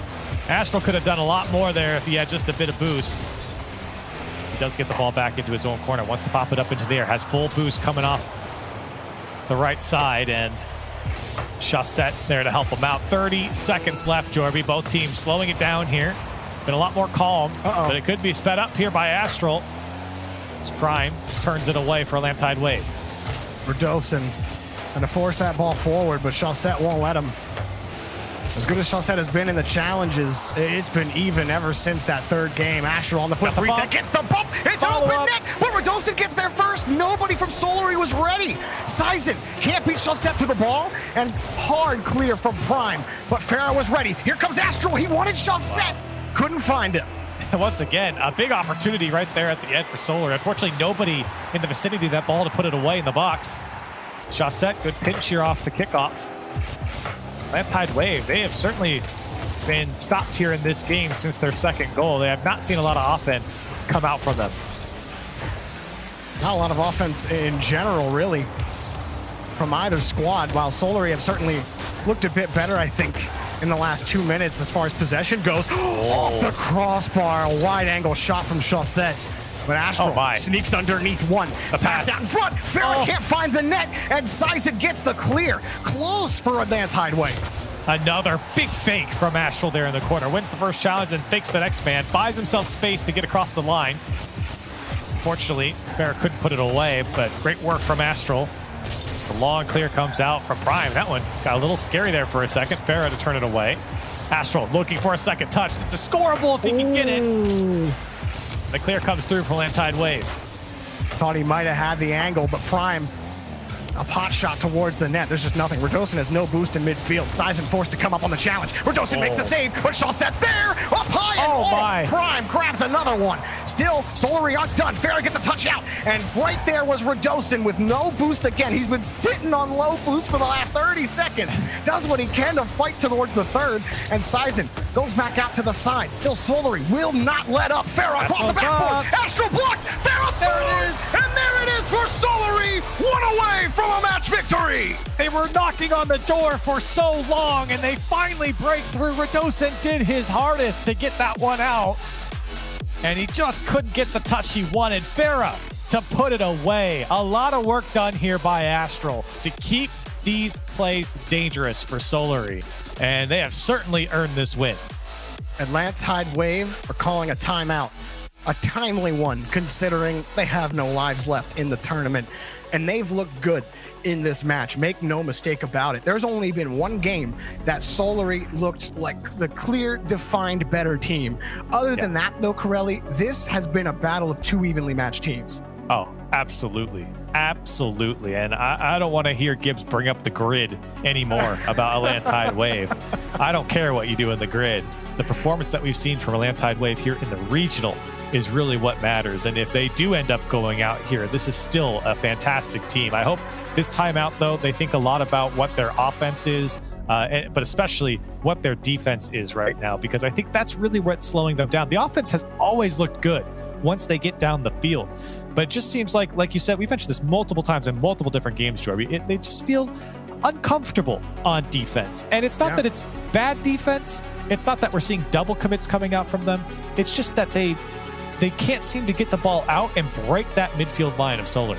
Astral could have done a lot more there if he had just a bit of boost. He does get the ball back into his own corner. Wants to pop it up into the air. Has full boost coming off the right side, and Chaussette there to help him out. 30 seconds left, Jorby. Both teams slowing it down here. Been a lot more calm, but it could be sped up here by Astral. It's Prime turns it away for Atlantide Wave. Radosin trying to force that ball forward, but Chaussette won't let him. As good as Chaussette has been in the challenges, it's been even ever since that third game. Astral on the flip reset, gets the bump. It's an open net, but Radosin gets there first. Nobody from Solary was ready. Sizen can't beat Chaussette to the ball, and hard clear from Prime, but Farah was ready. Here comes Astral. He wanted Chaussette. Couldn't find him. once again, a big opportunity right there at the end for Solar. Unfortunately, nobody in the vicinity of that ball to put it away in the box. Chaussette, good pinch here off the kickoff. Atlantide Wave, they have certainly been stopped here in this game since their second goal. They have not seen a lot of offense come out from them. Not a lot of offense in general, really, from either squad, while Solary have certainly looked a bit better, I think, in the last 2 minutes as far as possession goes. Off the crossbar, a wide-angle shot from Chaussette. But Astral sneaks underneath one. A pass out in front. Farrah can't find the net, and Sizen gets the clear. Close for Atlantide Wave. Another big fake from Astral there in the corner. Wins the first challenge and fakes the next man. Buys himself space to get across the line. Fortunately, Farrah couldn't put it away, but great work from Astral. It's a long clear comes out from Prime. That one got a little scary there for a second. Farrah to turn it away. Astral looking for a second touch. It's a scoreable if he can get it. The clear comes through for Atlantide Wave. Thought he might have had the angle, but Prime, a pot shot towards the net. There's just nothing. Radosin has no boost in midfield. Sizen forced to come up on the challenge. Radosin makes the save, but Chaussette's there, up high, and Prime grabs another one. Still, Solary outdone. Farrah gets a touch out, and right there was Radosin with no boost again. He's been sitting on low boost for the last 30 seconds. Does what he can to fight towards the third, and Sizen goes back out to the side. Still, Solary will not let up. Farrah across the backboard. Astral blocked. Farrah scores, and there it is for Solary. One away from a match victory. They were knocking on the door for so long, and they finally break through. Radosin did his hardest to get that one out, and he just couldn't get the touch he wanted. Farrah to put it away. A lot of work done here by Astral to keep these plays dangerous for Solary, and they have certainly earned this win. Atlantide Wave are calling a timeout. A timely one, considering they have no lives left in the tournament. And they've looked good in this match. Make no mistake about it. There's only been one game that Solary looked like the clear, defined, better team. Other than that, though, Corelli, this has been a battle of two evenly matched teams. Oh, absolutely. Absolutely. And I don't want to hear Gibbs bring up the grid anymore about Atlantide Wave. I don't care what you do in the grid. The performance that we've seen from Atlantide Wave here in the regional is really what matters. And if they do end up going out here, this is still a fantastic team. I hope this time out, though, they think a lot about what their offense is, but especially what their defense is right now, because I think that's really what's slowing them down. The offense has always looked good once they get down the field. But it just seems like you said, we mentioned this multiple times in multiple different games, Jordy. They just feel uncomfortable on defense. And it's not that it's bad defense. It's not that we're seeing double commits coming out from them. It's just that they can't seem to get the ball out and break that midfield line of Solar.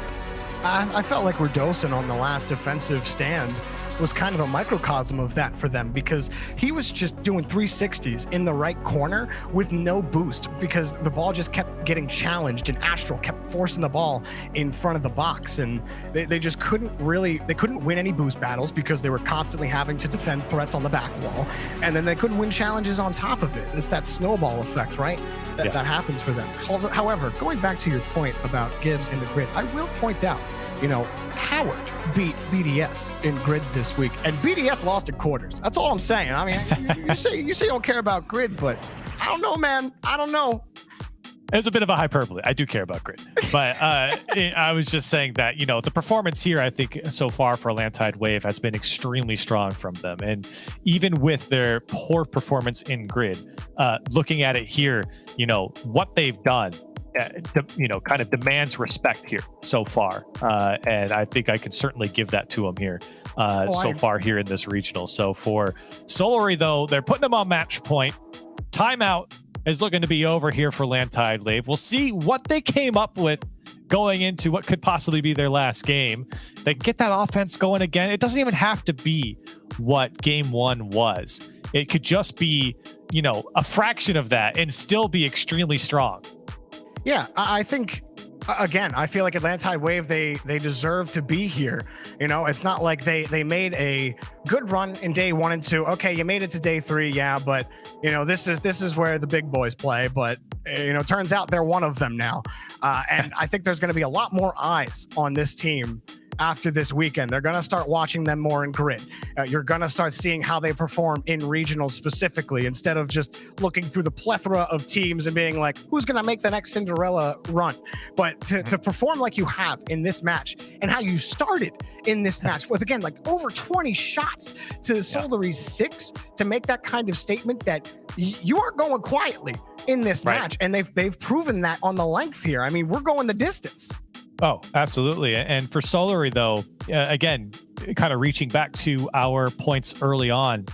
I felt like Radosin on the last defensive stand was kind of a microcosm of that for them, because he was just doing 360s in the right corner with no boost, because the ball just kept getting challenged and Astral kept forcing the ball in front of the box, and they just couldn't win any boost battles because they were constantly having to defend threats on the back wall, and then they couldn't win challenges on top of it. It's that snowball effect, right? That happens for them. However, going back to your point about Gibbs and the grid, I will point out, Howard beat BDS in grid this week, and BDS lost in quarters. That's all I'm saying. I mean, you say you don't care about grid, but I don't know, man. I don't know. It's a bit of a hyperbole. I do care about grid, but I was just saying that, the performance here, I think so far for Atlantide Wave has been extremely strong from them. And even with their poor performance in grid, looking at it here, what they've done, kind of demands respect here so far. And I think I can certainly give that to them here far here in this regional. So for Solary, though, they're putting them on match point. Timeout is looking to be over here for Atlantide Wave. We'll see what they came up with going into what could possibly be their last game. They can get that offense going again. It doesn't even have to be what game one was. It could just be, a fraction of that and still be extremely strong. Yeah, I think, again, I feel like Atlantide Wave, they deserve to be here. It's not like they made a good run in day 1 and 2. Okay, you made it to day 3, yeah, but this is where the big boys play. But turns out they're one of them now, and I think there's going to be a lot more eyes on this team after this weekend. They're going to start watching them more in grid. You're going to start seeing how they perform in regionals specifically, instead of just looking through the plethora of teams and being like, who's going to make the next Cinderella run? But to perform like you have in this match, and how you started in this match with, again, like over 20 shots to Solary's 6, to make that kind of statement that you aren't going quietly in this match. And they've proven that on the length here. I mean, we're going the distance. Oh, absolutely. And for Solary, though, again, kind of reaching back to our points early on,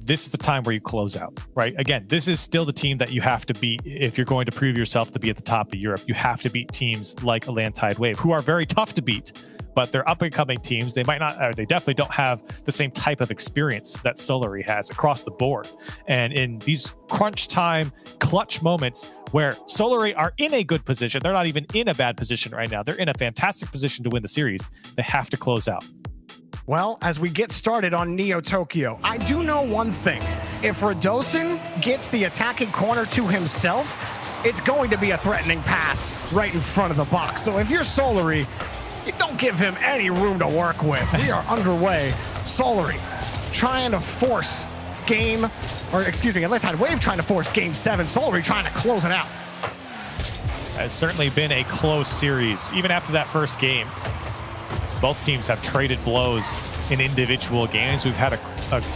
this is the time where you close out, right? Again, this is still the team that you have to beat if you're going to prove yourself to be at the top of Europe. You have to beat teams like Atlantide Wave, who are very tough to beat, but they're up-and-coming teams. They might not, or they definitely don't have the same type of experience that Solary has across the board. And in these crunch time, clutch moments where Solary are in a good position, they're not even in a bad position right now. They're in a fantastic position to win the series. They have to close out. Well, as we get started on Neo Tokyo, I do know one thing. If Radosin gets the attacking corner to himself, it's going to be a threatening pass right in front of the box. So if you're Solary, you don't give him any room to work with. We are underway. Solary trying to force Atlantide Wave trying to force game 7. Solary trying to close it out. It's certainly been a close series, even after that first game. Both teams have traded blows in individual games. We've had a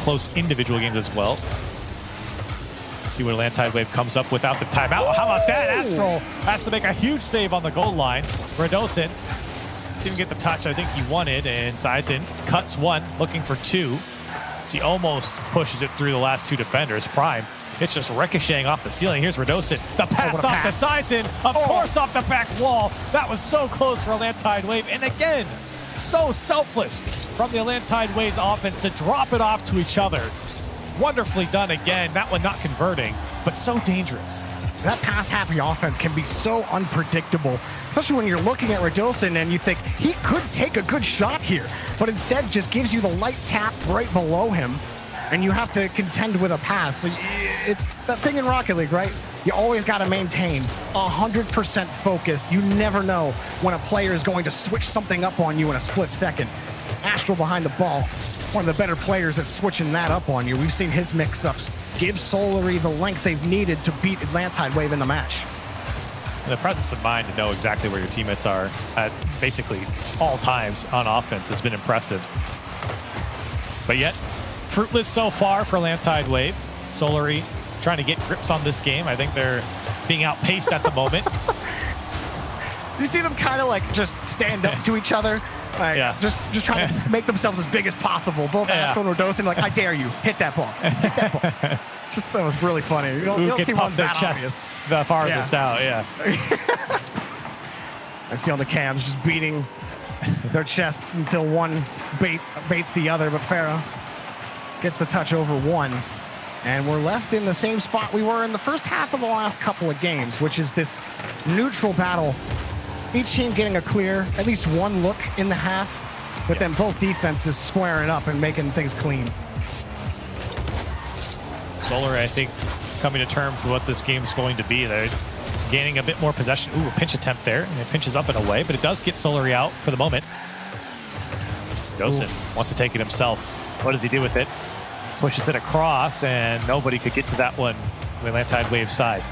close individual games as well. Let's see what Atlantide Wave comes up without the timeout. How about that? Astral has to make a huge save on the goal line. Radosin didn't get the touch I think he wanted, and Sizen cuts one, looking for 2. So he almost pushes it through the last 2 defenders. Prime, it's just ricocheting off the ceiling. Here's Radosin. The pass off to Sizen, of course off the back wall. That was so close for Atlantide Wave. And again, so selfless from the Atlantide Wave's offense to drop it off to each other. Wonderfully done again. That one not converting, but so dangerous. That pass-happy offense can be so unpredictable, especially when you're looking at Radosin and you think he could take a good shot here, but instead just gives you the light tap right below him, and you have to contend with a pass. So it's that thing in Rocket League, right? You always got to maintain 100% focus. You never know when a player is going to switch something up on you in a split second. Astral behind the ball, one of the better players at switching that up on you. We've seen his mix-ups give Solary the length they've needed to beat Atlantide Wave in the match. And the presence of mind to know exactly where your teammates are at basically all times on offense has been impressive. But yet, fruitless so far for Atlantide Wave. Solary trying to get grips on this game. I think they're being outpaced at the moment. You see them kind of like just stand up to each other. Like, just trying to make themselves as big as possible. Both Astral and Radosin, like, I dare you, hit that ball. Hit that ball. It's just, that was really funny. You don't see one that obvious. The farthest out, I see all the cams just beating their chests until one baits the other, but Farah gets the touch over one. And we're left in the same spot we were in the first half of the last couple of games, which is this neutral battle. Each team getting a clear, at least one look in the half, but then both defenses squaring up and making things clean. Solary, I think, coming to terms with what this game's going to be. They're gaining a bit more possession. Ooh, a pinch attempt there, and it pinches up and away, but it does get Solary out for the moment. Dosen wants to take it himself. What does he do with it? Pushes it across, and nobody could get to that one on the Atlantide Wave side.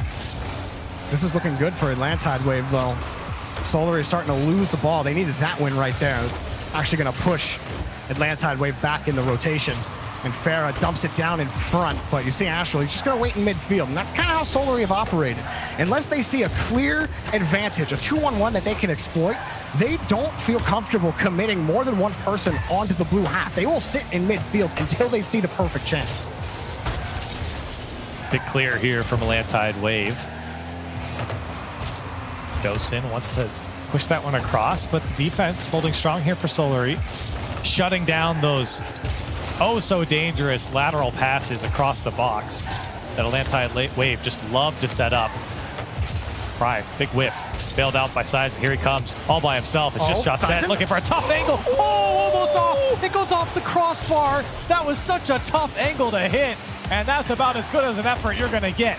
This is looking good for Atlantide Wave, though. Solary is starting to lose the ball. They needed that win right there. Actually going to push Atlantide Wave back in the rotation. And Farah dumps it down in front. But you see Astral, he's just going to wait in midfield. And that's kind of how Solary have operated. Unless they see a clear advantage, a 2-1-1 that they can exploit, they don't feel comfortable committing more than one person onto the blue half. They will sit in midfield until they see the perfect chance. Big clear here from Atlantide Wave. Dosen wants to push that one across, but the defense holding strong here for Solary, shutting down those so dangerous lateral passes across the box that Atlantide Wave just love to set up. Prime, big whiff, bailed out by Sizen. Here he comes, all by himself. It's just Chasset looking for a tough angle. Oh, almost off. It goes off the crossbar. That was such a tough angle to hit, and that's about as good as an effort you're going to get.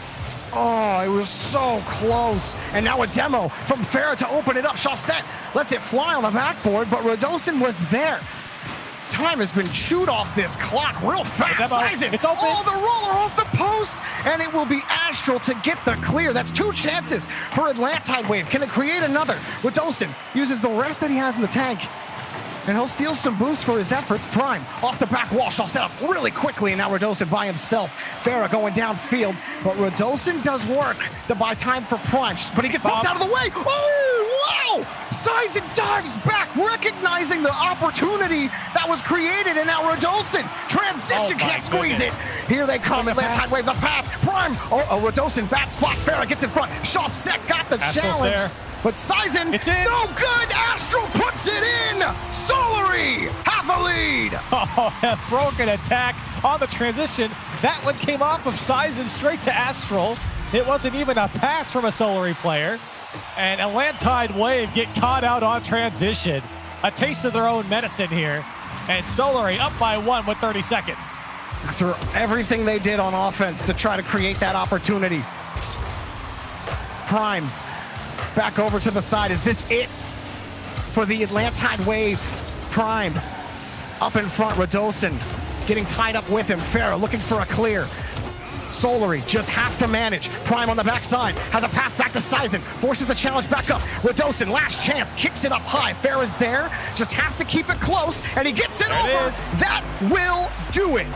Oh, it was so close. And now a demo from Farah to open it up. Chaussette lets it fly on the backboard, but Radosin was there. Time has been chewed off this clock real fast. Sizen, it's open. Oh, the roller off the post, and it will be Astral to get the clear. That's 2 chances for Atlantide Wave. Can it create another? Radosin uses the rest that he has in the tank, and he'll steal some boost for his efforts. Prime off the back wall, shall set up really quickly, and now Radosin by himself. Farah going downfield, but Radosin does work to buy time for Prime, but he gets bumped out of the way. Oh, wow! Sizen dives back, recognizing the opportunity that was created, and now Radosin, transition, can't squeeze it. Here they come, Atlantide Wave, the pass. Prime, Radosin, bad spot. Farah gets in front. Chaussette got the challenge. There. But Sizen, it's in. No good. Astral puts it in. Solary, half a lead. Oh, a broken attack on the transition. That one came off of Sizen straight to Astral. It wasn't even a pass from a Solary player. And Atlantide Wave get caught out on transition. A taste of their own medicine here. And Solary up by 1 with 30 seconds. After everything they did on offense to try to create that opportunity. Prime. Back over to the side. Is this it for the Atlantide Wave? Prime up in front. Radosin getting tied up with him. Farah looking for a clear. Solary just have to manage. Prime on the backside has a pass back to Sizen. Forces the challenge back up. Radosin, last chance, kicks it up high. Farah's there, just has to keep it close, and he gets it over. That will do it.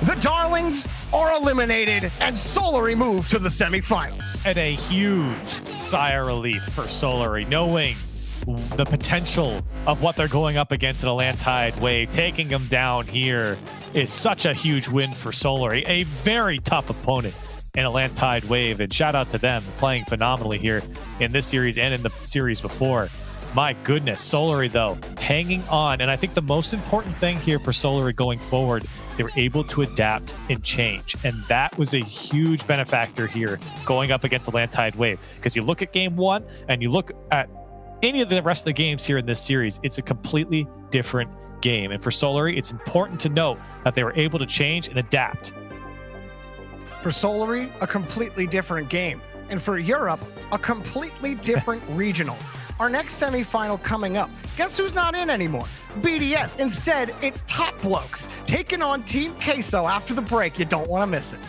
The Darlings are eliminated, and Solary move to the semifinals. And a huge sigh of relief for Solary, knowing the potential of what they're going up against an Atlantide Wave. Taking them down here is such a huge win for Solary. A very tough opponent in Atlantide Wave, and shout out to them playing phenomenally here in this series and in the series before. My goodness, Solary though, hanging on. And I think the most important thing here for Solary going forward, they were able to adapt and change. And that was a huge benefactor here going up against Atlantide Wave. Because you look at game 1 and you look at any of the rest of the games here in this series, it's a completely different game. And for Solary, it's important to note that they were able to change and adapt. For Solary, a completely different game. And for Europe, a completely different regional. Our next semifinal coming up. Guess who's not in anymore? BDS. Instead, it's Top Blokes taking on Team Queso after the break. You don't want to miss it.